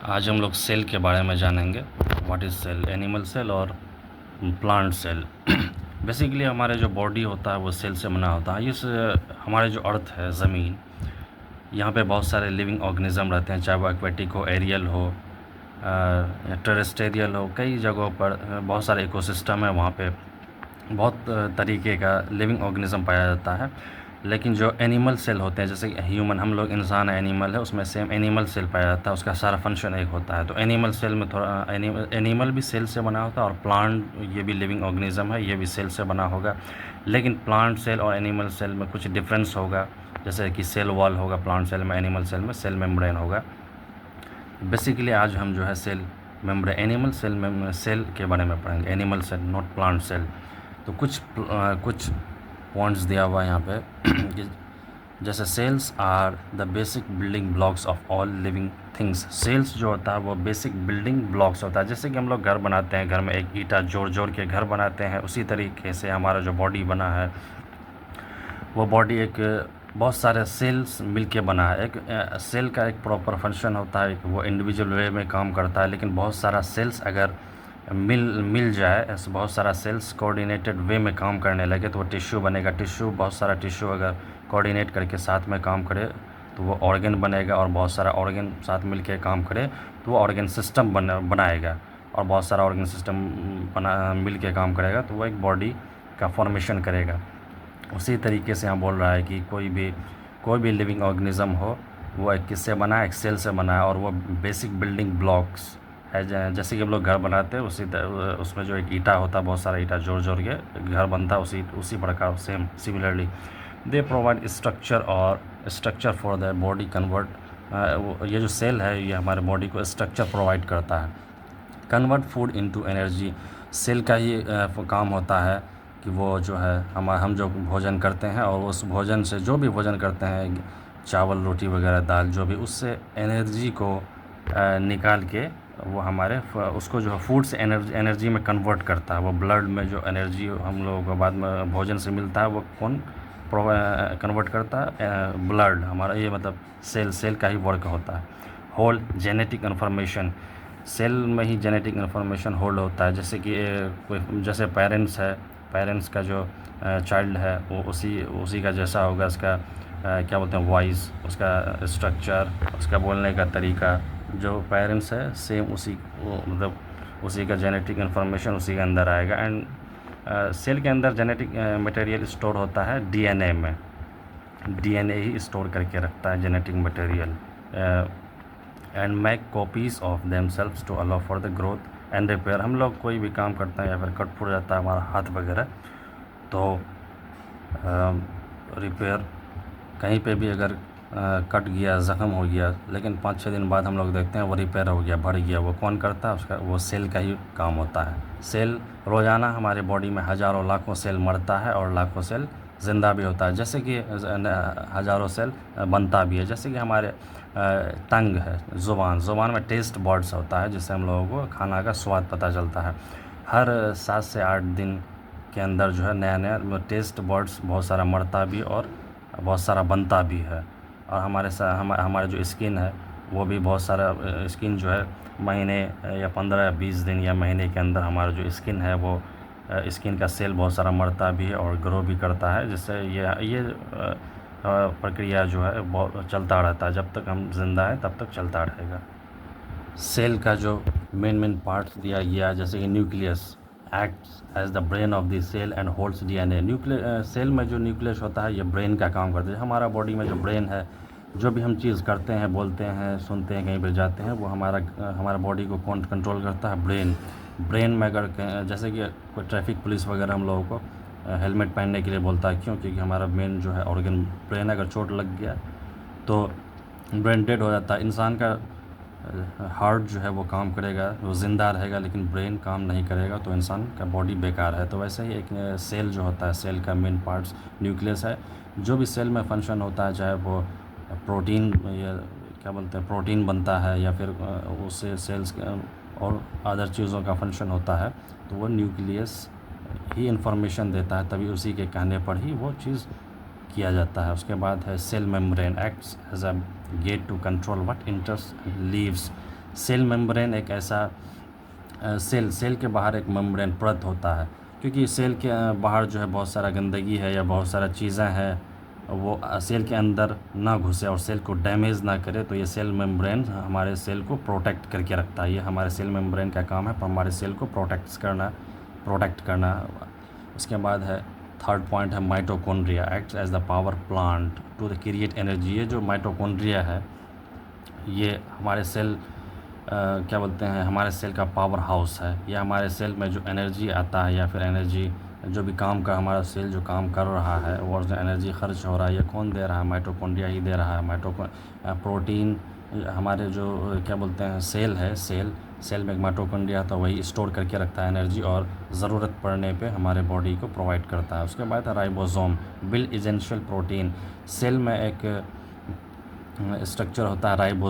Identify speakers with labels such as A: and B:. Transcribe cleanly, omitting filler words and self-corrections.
A: आज हम लोग सेल के बारे में जानेंगे। What is cell, animal cell और प्लांट सेल। बेसिकली हमारे जो बॉडी होता है वो सेल से बना होता है। इस हमारे जो अर्थ है, ज़मीन, यहाँ पे बहुत सारे लिविंग ऑर्गेनिज़म रहते हैं, चाहे वो एक्वेटिक हो, एरियल हो, या टेरेस्टेरियल हो। कई जगहों पर बहुत सारे इकोसिस्टम है, वहाँ पे बहुत तरीके का लिविंग ऑर्गेनिज़म पाया जाता है। लेकिन जो एनिमल सेल होते हैं, जैसे ह्यूमन, हम लोग इंसान है, एनिमल है, उसमें सेम एनिमल सेल पाया जाता है। उसका सारा फंक्शन एक होता है। तो एनिमल सेल में थोड़ा एनिमल भी सेल से बना होता है, और प्लांट ये भी लिविंग ऑर्गेनिज़म है, ये भी सेल से बना होगा। लेकिन प्लांट सेल और एनिमल सेल में कुछ डिफरेंस होगा, जैसे कि सेल वॉल होगा प्लांट सेल में, एनिमल सेल में सेल मेम्ब्रेन होगा। बेसिकली आज हम जो है सेल मेम्ब्रेन, एनिमल सेल में सेल के बारे में पढ़ेंगे, animal cell, not plant cell. तो कुछ पॉइंट्स दिया हुआ है यहाँ पे कि जैसे cells are the basic building blocks of all living things. Cells जो होता है वो बेसिक बिल्डिंग ब्लॉक्स होता है। जैसे कि हम लोग घर बनाते हैं, घर में एक ईंटा जोड़ जोड़ के घर बनाते हैं, उसी तरीके से हमारा जो बॉडी बना है, वो बॉडी एक बहुत सारे सेल्स मिलके बना है। एक सेल का एक प्रॉपर फंक्शन होता है, वो इंडिविजुअल वे में काम करता है। लेकिन बहुत सारा सेल्स अगर मिल जाए, ऐसे बहुत सारा सेल्स कोऑर्डिनेटेड वे में काम करने लगे, तो वो टिश्यू बनेगा। टिश्यू, बहुत सारा टिश्यू अगर कोऑर्डिनेट करके साथ में काम करे तो वो ऑर्गन बनेगा, और बहुत सारा ऑर्गन साथ मिल के काम करे तो वो ऑर्गन सिस्टम बनाएगा, और बहुत सारा ऑर्गन सिस्टम मिल के काम करेगा तो वो एक बॉडी का फॉर्मेशन करेगा। उसी तरीके से यहाँ बोल रहा है कि कोई भी लिविंग ऑर्गेनिज़म हो, वो एक किससे बना है, एक सेल से बना है, और वो बेसिक बिल्डिंग ब्लॉक्स है। जैसे कि हम लोग घर बनाते हैं, उसमें जो एक ईंटा होता है, बहुत सारा ईंटा जोड़ जोड़ के घर बनता है, उसी प्रकार same similarly they provide structure for the body convert. ये जो सेल है ये हमारे बॉडी को स्ट्रक्चर प्रोवाइड करता है। Convert food into energy, cell का ही काम होता है कि वो जो है हम जो भोजन करते हैं, और उस भोजन से जो भी भोजन करते हैं, चावल, रोटी वगैरह, दाल, जो भी, उससे एनर्जी को निकाल के वो हमारे उसको जो है फूड से एनर्जी में कन्वर्ट करता है। वो ब्लड में जो एनर्जी हम लोगों को बाद में भोजन से मिलता है, वो कौन कन्वर्ट करता है? ब्लड। हमारा ये मतलब सेल का ही वर्क होता है। होल जेनेटिक इन्फॉर्मेशन, सेल में ही जेनेटिक इन्फॉर्मेशन होल्ड होता है। जैसे कि कोई, जैसे पेरेंट्स है, पेरेंट्स का जो चाइल्ड है वो उसी का जैसा होगा, उसका क्या बोलते हैं, वॉइस, उसका स्ट्रक्चर, उसका बोलने का तरीका, जो पेरेंट्स है सेम मतलब उसी का जेनेटिक इन्फॉर्मेशन उसी के अंदर आएगा। एंड सेल के अंदर जेनेटिक मटेरियल स्टोर होता है डीएनए में। डीएनए ही स्टोर करके रखता है genetic material, and make copies of themselves to allow for the growth and repair. हम लोग कोई भी काम करते हैं या फिर कट फूट जाता है हमारा हाथ वगैरह, तो रिपेयर, कहीं पे भी अगर कट गया, ज़ख़म हो गया, लेकिन 5-6 दिन बाद हम लोग देखते हैं वो रिपेयर हो गया, भर गया, वो कौन करता है? उसका, वो सेल का ही काम होता है। सेल रोज़ाना हमारे बॉडी में हज़ारों लाखों सेल मरता है, और लाखों सेल ज़िंदा भी होता है। जैसे कि हज़ारों सेल बनता भी है। जैसे कि हमारे टंग है, ज़ुबान में टेस्ट बर्ड्स होता है, जिससे हम लोगों को खाना का स्वाद पता चलता है। हर 7 से 8 दिन के अंदर जो है नया नया टेस्ट बर्ड्स बहुत सारा मरता भी और बहुत सारा बनता भी है। और हमारे जो स्किन है, वो भी बहुत सारा स्किन जो है महीने या 15 या 20 दिन या महीने के अंदर हमारा जो स्किन है, वो स्किन का सेल बहुत सारा मरता भी है और ग्रो भी करता है। जिससे ये प्रक्रिया जो है बहुत चलता रहता है। जब तक हम जिंदा हैं तब तक चलता रहेगा। सेल का जो मेन पार्ट्स दिया गया, जैसे कि nucleus acts as the brain of the cell and holds DNA. Cell में जो न्यूक्लियस होता है ये ब्रेन का काम करता है। हमारा बॉडी में जो ब्रेन है, जो भी हम चीज़ करते हैं, बोलते हैं, सुनते हैं, कहीं पर जाते हैं, वो हमारा बॉडी को कौन कंट्रोल करता है? ब्रेन में अगर जैसे कि कोई ट्रैफिक पुलिस वगैरह हम लोगों को हेलमेट पहनने के लिए बोलता है, क्यों? क्योंकि हमारा मेन जो है ऑर्गन ब्रेन, अगर चोट लग गया तो ब्रेन डेड हो जाता है। इंसान का हार्ट जो है वो काम करेगा, वो ज़िंदा रहेगा, लेकिन ब्रेन काम नहीं करेगा तो इंसान का बॉडी बेकार है। तो वैसे ही एक सेल जो होता है, सेल का मेन पार्ट्स न्यूक्लियस है। जो भी सेल में फंक्शन होता है, चाहे वो प्रोटीन या क्या बोलते हैं, प्रोटीन बनता है, या फिर उससे सेल्स और अदर चीज़ों का फंक्शन होता है, तो वो न्यूक्लियस ही इंफॉर्मेशन देता है, तभी उसी के कहने पर ही वो चीज़ किया जाता है। उसके बाद है cell membrane acts as a gate to control what enters leaves. Cell membrane एक ऐसा सेल के बाहर एक मेम्ब्रेन परत होता है, क्योंकि सेल के बाहर जो है बहुत सारा गंदगी है या बहुत सारा चीज़ें हैं, वो सेल के अंदर ना घुसे और सेल को डैमेज ना करे, तो ये सेल मेम्ब्रेन हमारे सेल को प्रोटेक्ट करके रखता है। ये हमारे सेल मेम्ब्रेन का काम है, हमारे सेल को प्रोटेक्ट करना। उसके बाद है थर्ड पॉइंट है mitochondria acts as the power plant to the create energy. ये जो माइटोकॉन्ड्रिया है ये हमारे सेल क्या बोलते हैं, हमारे सेल का पावर हाउस है। ये हमारे सेल में जो एनर्जी आता है या फिर एनर्जी जो भी काम का हमारा सेल जो काम कर रहा है और जो एनर्जी खर्च हो रहा है, ये कौन दे रहा है? माइटोकॉन्ड्रिया ही दे रहा है। प्रोटीन हमारे जो क्या बोलते हैं सेल में एक माइटोकॉन्ड्रिया तो वही स्टोर करके रखता है एनर्जी और ज़रूरत पड़ने पे हमारे बॉडी को प्रोवाइड करता है। उसके बाद है राइबोसोम बिल्ड एसेंशियल प्रोटीन। सेल में एक स्ट्रक्चर होता है राइबोसोम